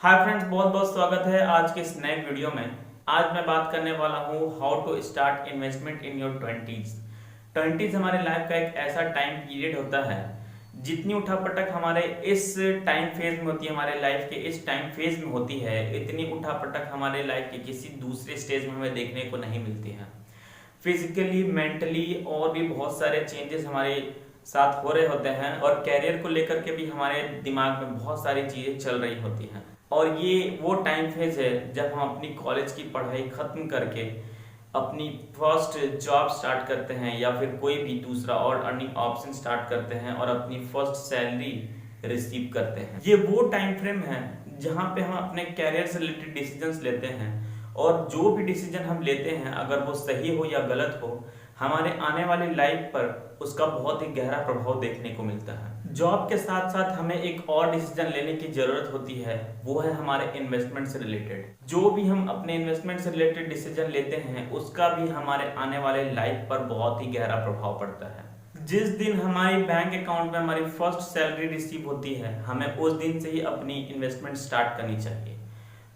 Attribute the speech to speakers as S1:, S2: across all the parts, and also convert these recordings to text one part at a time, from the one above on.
S1: Hi friends, बहुत बहुत स्वागत है आज के इस नए वीडियो में। आज मैं बात करने वाला हूँ how to start investment in your twenties. Twenties हमारे लाइफ का एक ऐसा टाइम पीरियड होता है, जितनी उठापटक हमारे इस टाइम फेज में होती है, हमारे लाइफ के इस टाइम फेज में होती है, इतनी उठापटक हमारे लाइफ के किसी दूसरे स्टेज में हमें देखने को नहीं मिलती है। फिजिकली, मेंटली और भी बहुत सारे चेंजेस हमारे साथ हो रहे होते हैं और कैरियर को लेकर के भी हमारे दिमाग में बहुत सारी चीजें चल रही होती हैं। और ये वो टाइम फेज है जब हम अपनी कॉलेज की पढ़ाई खत्म करके अपनी फर्स्ट जॉब स्टार्ट करते हैं या फिर कोई भी दूसरा और अर्निंग ऑप्शन स्टार्ट करते हैं और अपनी फर्स्ट सैलरी रिसीव करते हैं। ये वो टाइम फ्रेम है जहाँ पे हम अपने कैरियर से रिलेटेड डिसीजंस लेते हैं और जो भी डिसीजन हम लेते हैं, अगर वो सही हो या गलत हो, हमारे आने वाली लाइफ पर उसका बहुत ही गहरा प्रभाव देखने को मिलता है। जॉब के साथ साथ हमें एक और डिसीजन लेने की जरूरत होती है, वो है हमारे इन्वेस्टमेंट से रिलेटेड। जो भी हम अपने इन्वेस्टमेंट से रिलेटेड डिसीजन लेते हैं उसका भी हमारे आने वाले लाइफ पर बहुत ही गहरा प्रभाव पड़ता है। जिस दिन हमारी बैंक अकाउंट में हमारी फर्स्ट सैलरी रिसीव होती है, हमें उस दिन से ही अपनी इन्वेस्टमेंट स्टार्ट करनी चाहिए।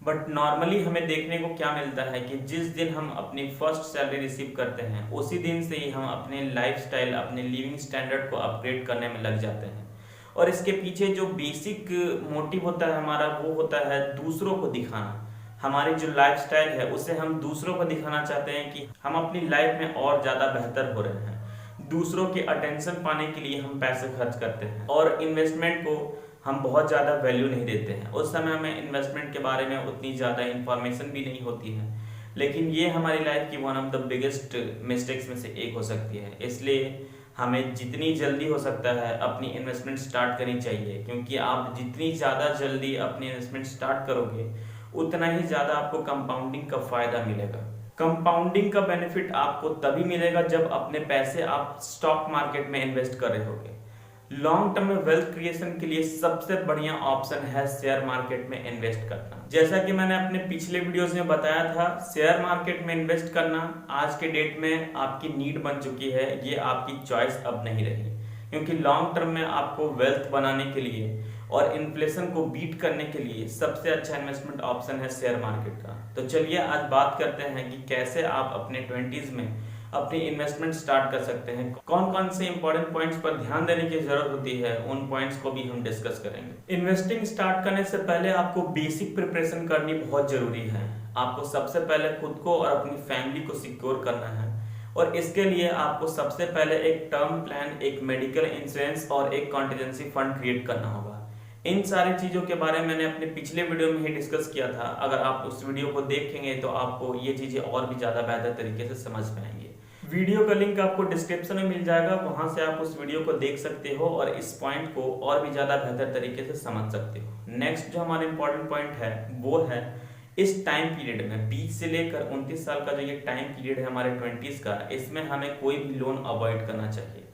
S1: बट नॉर्मली हमें देखने को क्या मिलता है कि जिस दिन हम अपनी फर्स्ट सैलरी रिसीव करते हैं उसी दिन से ही हम अपने लाइफस्टाइल, अपने लिविंग स्टैंडर्ड को अपग्रेड करने में लग जाते हैं। और इसके पीछे जो बेसिक मोटिव होता है हमारा, वो होता है दूसरों को दिखाना। हमारी जो लाइफस्टाइल है उसे हम दूसरों को दिखाना चाहते हैं कि हम अपनी लाइफ में और ज़्यादा बेहतर हो रहे हैं। दूसरों के अटेंशन पाने के लिए हम पैसे खर्च करते हैं और इन्वेस्टमेंट को हम बहुत ज़्यादा वैल्यू नहीं देते हैं। उस समय हमें इन्वेस्टमेंट के बारे में उतनी ज़्यादा इंफॉर्मेशन भी नहीं होती है, लेकिन ये हमारी लाइफ की one of the biggest mistakes में से एक हो सकती है। इसलिए हमें जितनी जल्दी हो सकता है अपनी इन्वेस्टमेंट स्टार्ट करनी चाहिए, क्योंकि आप जितनी ज़्यादा जल्दी अपनी इन्वेस्टमेंट स्टार्ट करोगे उतना ही ज़्यादा आपको कंपाउंडिंग का फ़ायदा मिलेगा। कंपाउंडिंग का बेनिफिट आपको तभी मिलेगा जब अपने पैसे आप स्टॉक मार्केट में इन्वेस्ट कर रहे होगे। लॉन्ग टर्म में वेल्थ क्रिएशन के लिए सबसे बढ़िया ऑप्शन है शेयर मार्केट में इन्वेस्ट करना। जैसा कि मैंने अपने पिछले वीडियोस में बताया था, शेयर मार्केट में इन्वेस्ट करना आज के डेट में आपकी नीड बन चुकी है। ये आपकी चॉइस अब नहीं रही, क्योंकि लॉन्ग टर्म में आपको वेल्थ बनाने के लिए और इन्फ्लेशन को बीट करने के लिए सबसे अच्छा इन्वेस्टमेंट ऑप्शन है शेयर मार्केट का। तो चलिए आज बात करते हैं कि कैसे आप अपने 20s में अपनी इन्वेस्टमेंट स्टार्ट कर सकते हैं। कौन कौन से इंपॉर्टेंट पॉइंट्स पर ध्यान देने की जरूरत होती है, उन पॉइंट्स को भी हम डिस्कस करेंगे। इन्वेस्टिंग स्टार्ट करने से पहले आपको बेसिक प्रिपरेशन करनी बहुत जरूरी है। आपको सबसे पहले खुद को और अपनी फैमिली को सिक्योर करना है और इसके लिए आपको सबसे पहले एक टर्म प्लान, एक मेडिकल इंश्योरेंस और एक कॉन्टिजेंसी फंड क्रिएट करना होगा। इन सारी चीजों के बारे में मैंने अपने पिछले वीडियो में ही डिस्कस किया था। अगर आप उस वीडियो को देखेंगे तो आपको ये चीजें और भी ज्यादा बेहतर तरीके से समझ पाएंगे। वीडियो का लिंक आपको डिस्क्रिप्शन में मिल जाएगा, वहां से आप उस वीडियो को देख सकते हो और इस पॉइंट को और भी ज्यादा बेहतर तरीके से समझ सकते हो। नेक्स्ट जो हमारा इंपॉर्टेंट पॉइंट है वो है इस टाइम पीरियड में 20 से लेकर 29 साल का जो ये टाइम पीरियड है हमारे 20s का, इसमें हमें कोई भी लोन अवॉइड करना चाहिए।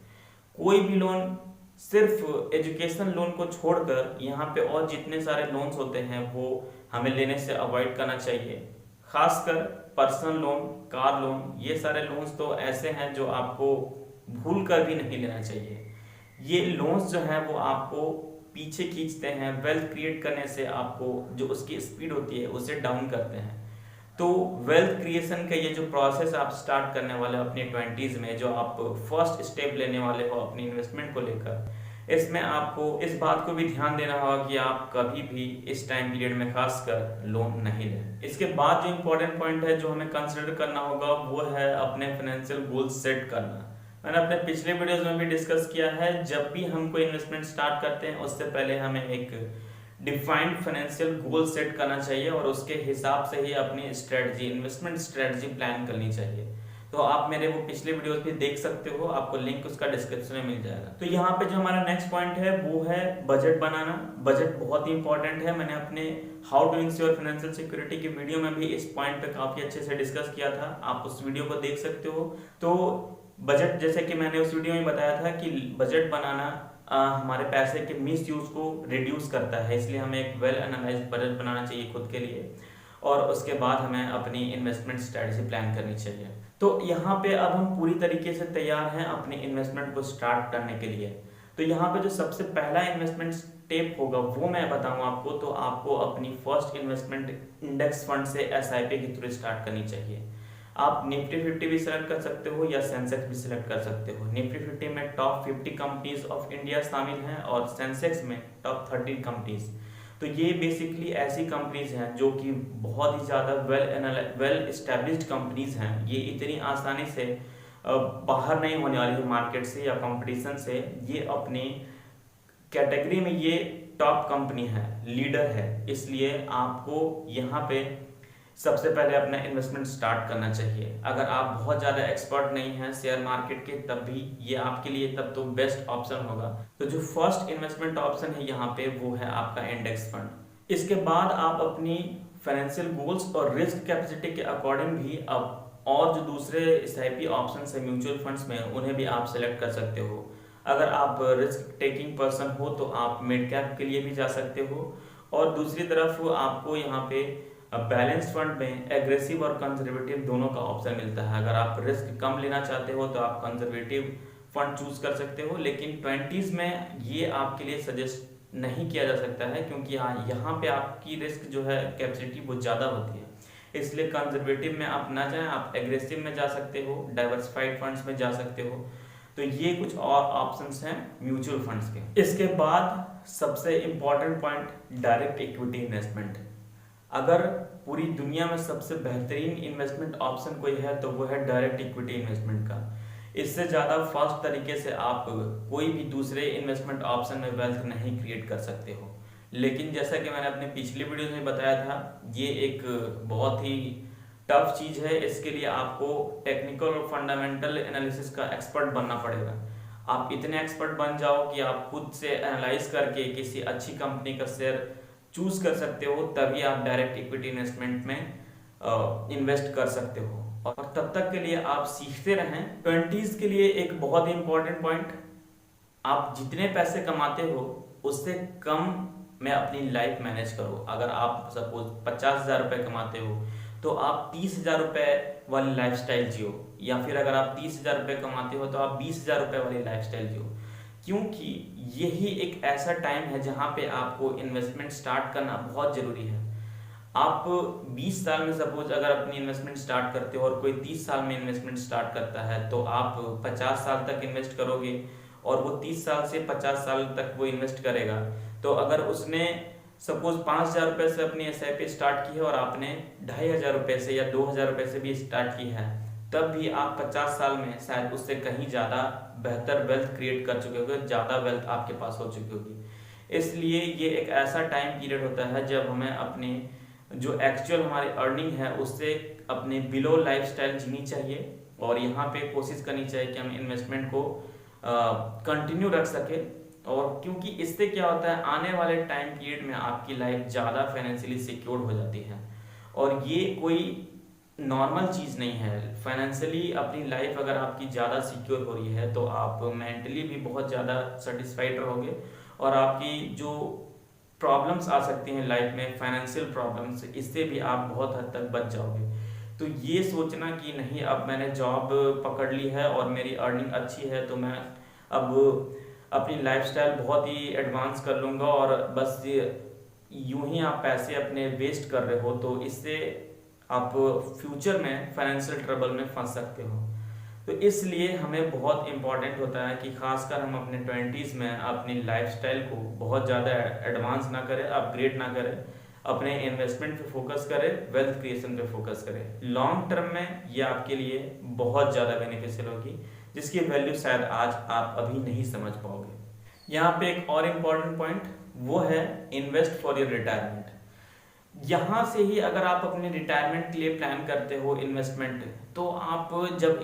S1: कोई भी लोन, सिर्फ एजुकेशन लोन को छोड़कर यहाँ पे और जितने सारे लोन्स होते हैं वो हमें लेने से अवॉइड करना चाहिए। खासकर पर्सनल लोन, कार लोन, ये सारे लोन्स तो ऐसे हैं जो आपको भूल कर भी नहीं लेना चाहिए। ये लोन्स जो हैं वो आपको पीछे खींचते हैं, वेल्थ क्रिएट करने से आपको जो उसकी स्पीड होती है उसे डाउन करते हैं। तो वेल्थ क्रिएशन का ये जो प्रोसेस आप स्टार्ट करने वाले हो अपनी 20s में, जो आप फर्स्ट स्टेप लेने वाले हो अपनी इन्वेस्टमेंट को लेकर, इसमें आपको इस बात को भी ध्यान देना होगा कि आप कभी भी इस टाइम पीरियड में खासकर लोन नहीं लें। इसके बाद जो इम्पोर्टेंट पॉइंट है जो हमें कंसिडर करना होगा वो है अपने फाइनेंशियल गोल्स सेट करना। मैंने अपने पिछले वीडियोस में भी डिस्कस किया है, जब भी हम कोई इन्वेस्टमेंट स्टार्ट करते हैं उससे पहले हमें एक डिफाइंड फाइनेंशियल गोल सेट करना चाहिए और उसके हिसाब से ही अपनी स्ट्रेटजी, इन्वेस्टमेंट स्ट्रेटजी प्लान करनी चाहिए। तो आप मेरे वो पिछले वीडियोस भी देख सकते हो, आपको लिंक उसका डिस्क्रिप्शन में मिल जाएगा। तो यहाँ पे जो हमारा नेक्स्ट पॉइंट है वो है बजट बनाना। बजट बहुत ही इंपॉर्टेंट है। मैंने अपने how to ensure financial security की वीडियो में भी इस पॉइंट पे काफी अच्छे से डिस्कस किया था, आप उस वीडियो को देख सकते हो। तो बजट, जैसे कि मैंने उस वीडियो में बताया था कि बजट बनाना हमारे पैसे के मिस यूज को रिड्यूस करता है, इसलिए हमें एक वेल एनालाइज्ड बजट बनाना चाहिए खुद के लिए और उसके बाद हमें अपनी इन्वेस्टमेंट स्ट्रेटजी प्लान करनी चाहिए। तो यहाँ पे अब हम पूरी तरीके से तैयार हैं अपनी इन्वेस्टमेंट को स्टार्ट करने के लिए। तो यहाँ पे जो सबसे पहला इन्वेस्टमेंट स्टेप होगा वो मैं बताऊँ आपको, तो आपको अपनी फर्स्ट इन्वेस्टमेंट इंडेक्स फंड से एसआईपी के थ्रू स्टार्ट करनी चाहिए। आप निफ्टी 50 भी सिलेक्ट कर सकते हो या सेंसेक्स भी सिलेक्ट कर सकते हो। निफ्टी 50 में टॉप 50 कंपनीज ऑफ इंडिया शामिल हैं और सेंसेक्स में टॉप 30 कंपनीज। तो ये बेसिकली ऐसी कंपनीज हैं जो कि बहुत ही ज़्यादा वेल एस्टेब्लिश्ड कंपनीज हैं। ये इतनी आसानी से बाहर नहीं होने वाली है मार्केट से या कंपटीशन से। ये अपनी कैटेगरी में ये टॉप कंपनी है, लीडर है, इसलिए आपको यहाँ पे सबसे पहले अपना इन्वेस्टमेंट स्टार्ट करना चाहिए। अगर आप बहुत ज़्यादा एक्सपर्ट नहीं हैं शेयर मार्केट के, तब भी ये आपके लिए तब तो बेस्ट ऑप्शन होगा। तो जो फर्स्ट इन्वेस्टमेंट ऑप्शन है यहाँ पे वो है आपका इंडेक्स फंड। इसके बाद आप अपनी फाइनेंशियल गोल्स और रिस्क कैपेसिटी के अकॉर्डिंग भी अब और जो दूसरे एसआईपी ऑप्शन है म्यूचुअल फंड्स में, उन्हें भी आप सेलेक्ट कर सकते हो। अगर आप रिस्क टेकिंग पर्सन हो तो आप मिड कैप के लिए भी जा सकते हो, और दूसरी तरफ आपको यहाँ पे बैलेंस फंड में एग्रेसिव और कंजर्वेटिव दोनों का ऑप्शन मिलता है। अगर आप रिस्क कम लेना चाहते हो तो आप कंजर्वेटिव फंड चूज कर सकते हो, लेकिन 20s में ये आपके लिए सजेस्ट नहीं किया जा सकता है, क्योंकि यहाँ पे आपकी रिस्क जो है कैपेसिटी बहुत ज़्यादा होती है। इसलिए कंजर्वेटिव में आप ना जाएं, आप एग्रेसिव में जा सकते हो, डाइवर्सिफाइड फंड्स में जा सकते हो। तो ये कुछ और ऑप्शंस हैं म्यूचुअल फंड्स के। इसके बाद सबसे important point, direct equity investment. अगर पूरी दुनिया में सबसे बेहतरीन इन्वेस्टमेंट ऑप्शन कोई है तो वो है डायरेक्ट इक्विटी इन्वेस्टमेंट का। इससे ज़्यादा फास्ट तरीके से आप कोई भी दूसरे इन्वेस्टमेंट ऑप्शन में वेल्थ नहीं क्रिएट कर सकते हो। लेकिन जैसा कि मैंने अपने पिछली वीडियो में बताया था, ये एक बहुत ही टफ चीज़ है। इसके लिए आपको टेक्निकल और फंडामेंटल एनालिसिस का एक्सपर्ट बनना पड़ेगा। आप इतने एक्सपर्ट बन जाओ कि आप खुद से एनालाइज करके किसी अच्छी कंपनी का शेयर चूज कर सकते हो, तभी आप डायरेक्ट इक्विटी इन्वेस्टमेंट में इन्वेस्ट कर सकते हो। और तब तक के लिए आप सीखते रहें। 20s के लिए एक बहुत ही इंपॉर्टेंट पॉइंट, आप जितने पैसे कमाते हो उससे कम में अपनी लाइफ मैनेज करो। अगर आप सपोज 50,000 रुपये कमाते हो तो आप 30,000 रुपये वाली लाइफस्टाइल जियो, या फिर अगर आप 30,000 रुपये कमाते हो तो आप 20,000 रुपये वाली लाइफस्टाइल जियो। क्योंकि यही एक ऐसा टाइम है जहाँ पे आपको इन्वेस्टमेंट स्टार्ट करना बहुत ज़रूरी है। आप 20 साल में सपोज अगर अपनी इन्वेस्टमेंट स्टार्ट करते हो और कोई 30 साल में इन्वेस्टमेंट स्टार्ट करता है, तो आप 50 साल तक इन्वेस्ट करोगे और वो 30 साल से 50 साल तक वो इन्वेस्ट करेगा। तो अगर उसने सपोज 5,000 रुपये से अपनी एसआईपी स्टार्ट की है और आपने 2,500 रुपये से या 2,000 रुपये से भी स्टार्ट की है, तब भी आप 50 साल में शायद उससे कहीं ज़्यादा बेहतर वेल्थ क्रिएट कर चुके होगे, ज़्यादा वेल्थ आपके पास हो चुकी होगी। इसलिए ये एक ऐसा टाइम पीरियड होता है जब हमें अपने जो एक्चुअल हमारी अर्निंग है उससे अपने बिलो लाइफस्टाइल जीनी चाहिए, और यहाँ पे कोशिश करनी चाहिए कि हम इन्वेस्टमेंट को कंटिन्यू रख सके। और क्योंकि इससे क्या होता है, आने वाले टाइम पीरियड में आपकी लाइफ ज़्यादा फाइनेंशियली सिक्योर हो जाती है। और ये कोई नॉर्मल चीज़ नहीं है। फाइनेंशियली अपनी लाइफ अगर आपकी ज़्यादा सिक्योर हो रही है तो आप मेंटली भी बहुत ज़्यादा सेटिस्फाइड रहोगे, और आपकी जो प्रॉब्लम्स आ सकती हैं लाइफ में, फाइनेंशियल प्रॉब्लम्स, इससे भी आप बहुत हद तक बच जाओगे। तो ये सोचना कि नहीं अब मैंने जॉब पकड़ ली है और मेरी अर्निंग अच्छी है तो मैं अब अपनी लाइफस्टाइल बहुत ही एडवांस कर लूँगा और बस यूं ही आप पैसे अपने वेस्ट कर रहे हो, तो इससे आप फ्यूचर में फाइनेंशियल ट्रबल में फंस सकते हो। तो इसलिए हमें बहुत इम्पॉर्टेंट होता है कि खासकर हम अपने 20s में अपनी लाइफस्टाइल को बहुत ज़्यादा एडवांस ना करें, अपग्रेड ना करें, अपने इन्वेस्टमेंट पे फोकस करें, वेल्थ क्रिएशन पे फोकस करें। लॉन्ग टर्म में ये आपके लिए बहुत ज़्यादा बेनिफिशियल होगी, जिसकी वैल्यू शायद आज आप अभी नहीं समझ पाओगे। यहाँ पे एक और इम्पॉर्टेंट पॉइंट वो है इन्वेस्ट फॉर योर रिटायरमेंट। यहाँ से ही अगर आप अपने रिटायरमेंट के लिए प्लान करते हो इन्वेस्टमेंट, तो आप जब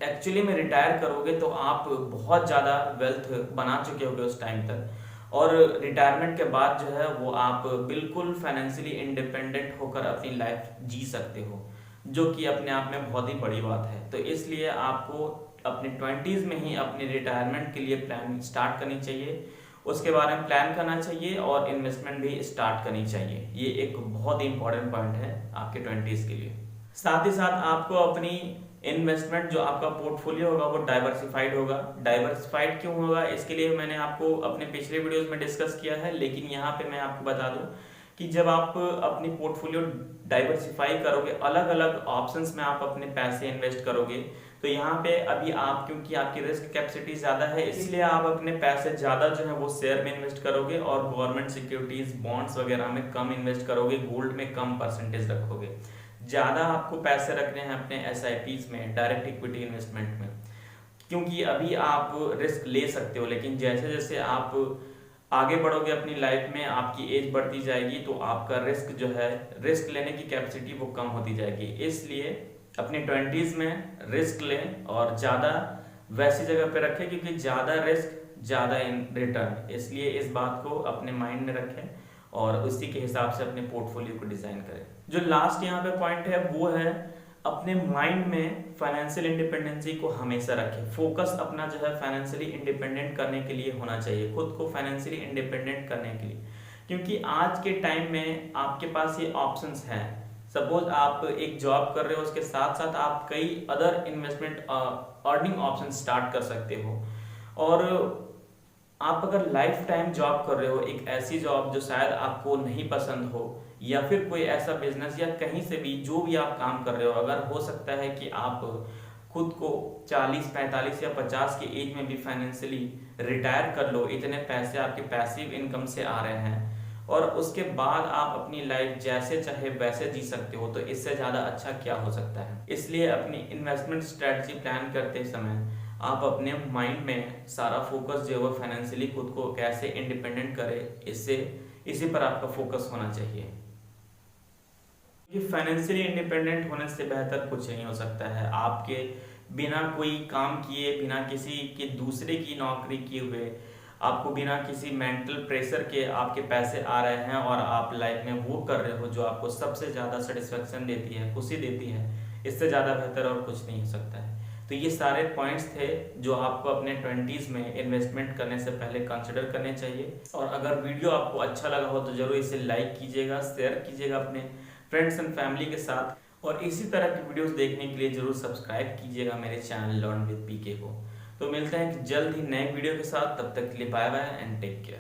S1: एक्चुअली में रिटायर करोगे तो आप बहुत ज़्यादा वेल्थ बना चुके होगे उस टाइम तक, और रिटायरमेंट के बाद जो है वो आप बिल्कुल फाइनेंशियली इंडिपेंडेंट होकर अपनी लाइफ जी सकते हो, जो कि अपने आप में बहुत ही बड़ी बात है। तो इसलिए आपको अपने 20s में ही अपने रिटायरमेंट के लिए प्लान स्टार्ट करनी चाहिए, उसके बारे में प्लान करना चाहिए और इन्वेस्टमेंट भी स्टार्ट करनी चाहिए। ये एक बहुत ही इंपॉर्टेंट पॉइंट है आपके 20s के लिए। साथ ही साथ आपको अपनी इन्वेस्टमेंट जो आपका पोर्टफोलियो होगा वो डाइवर्सिफाइड होगा। डाइवर्सिफाइड क्यों होगा, इसके लिए मैंने आपको अपने पिछले वीडियोस में डिस्कस किया है, लेकिन यहाँ पे मैं आपको बता दूं कि जब आप अपनी पोर्टफोलियो डाइवर्सिफाई करोगे, अलग अलग ऑप्शंस में आप अपने पैसे इन्वेस्ट करोगे, तो यहाँ पे अभी आप, क्योंकि आपकी रिस्क कैपेसिटी ज्यादा है, इसलिए आप अपने पैसे ज्यादा जो है वो शेयर में इन्वेस्ट करोगे और गवर्नमेंट सिक्योरिटीज बॉन्ड्स वगैरह में कम इन्वेस्ट करोगे, गोल्ड में कम परसेंटेज रखोगे। ज्यादा आपको पैसे रखने हैं अपने SIPs में, डायरेक्ट इक्विटी इन्वेस्टमेंट में, क्योंकि अभी आप रिस्क ले सकते हो, लेकिन जैसे जैसे आप आगे बढ़ोगे अपनी लाइफ में, आपकी एज बढ़ती जाएगी, तो आपका रिस्क जो है, रिस्क लेने की कैपेसिटी वो कम होती जाएगी। इसलिए अपने 20s में रिस्क लें और ज़्यादा वैसी जगह पे रखें, क्योंकि ज़्यादा रिस्क ज़्यादा रिटर्न, इसलिए इस बात को अपने माइंड में रखें और उसी के हिसाब से अपने पोर्टफोलियो को डिज़ाइन करें। जो लास्ट यहाँ पे पॉइंट है वो है, अपने माइंड में फाइनेंशियल इंडिपेंडेंसी को हमेशा रखें। फोकस अपना जो है फाइनेंशियली इंडिपेंडेंट करने के लिए होना चाहिए, खुद को फाइनेंशियली इंडिपेंडेंट करने के लिए, क्योंकि आज के टाइम में आपके पास ये ऑप्शंस हैं। सपोज आप एक जॉब कर रहे हो, उसके साथ साथ आप कई other investment earning option start कर सकते हो। और आप अगर लाइफ टाइम जॉब कर रहे हो, एक ऐसी जॉब जो शायद आपको नहीं पसंद हो, या फिर कोई ऐसा बिजनेस या कहीं से भी जो भी आप काम कर रहे हो, अगर हो सकता है कि आप खुद को 40, 45 या 50 की एज में भी फाइनेंशियली रिटायर कर लो, इतने पैसे आपके पैसिव इनकम से आ रहे हैं, और उसके बाद आप अपनी लाइफ जैसे चाहे वैसे जी सकते हो, तो इससे ज़्यादा अच्छा क्या हो सकता है। इसलिए अपनी इन्वेस्टमेंट स्ट्रेटजी प्लान करते समय आप अपने माइंड में सारा फोकस जो है वो फाइनेंशियली खुद को कैसे इंडिपेंडेंट करे, इसी पर आपका फोकस होना चाहिए। फाइनेंशियली इंडिपेंडेंट होने से बेहतर कुछ नहीं हो सकता है। आपके बिना कोई काम किए, बिना किसी के दूसरे की नौकरी किए हुए, आपको बिना किसी मेंटल प्रेशर के आपके पैसे आ रहे हैं और आप लाइफ में वो कर रहे हो जो आपको सबसे ज़्यादा सेटिस्फेक्शन देती है, खुशी देती है, इससे ज़्यादा बेहतर और कुछ नहीं हो सकता है। तो ये सारे पॉइंट्स थे जो आपको अपने 20s में इन्वेस्टमेंट करने से पहले कंसिडर करने चाहिए। और अगर वीडियो आपको अच्छा लगा हो तो जरूर इसे लाइक कीजिएगा, शेयर कीजिएगा अपने फ्रेंड्स एंड फैमिली के साथ, और इसी तरह की वीडियोस देखने के लिए जरूर सब्सक्राइब कीजिएगा मेरे चैनल लर्न विद PK को। तो मिलते हैं जल्द ही नए वीडियो के साथ, तब तक के लिए bye bye and take care.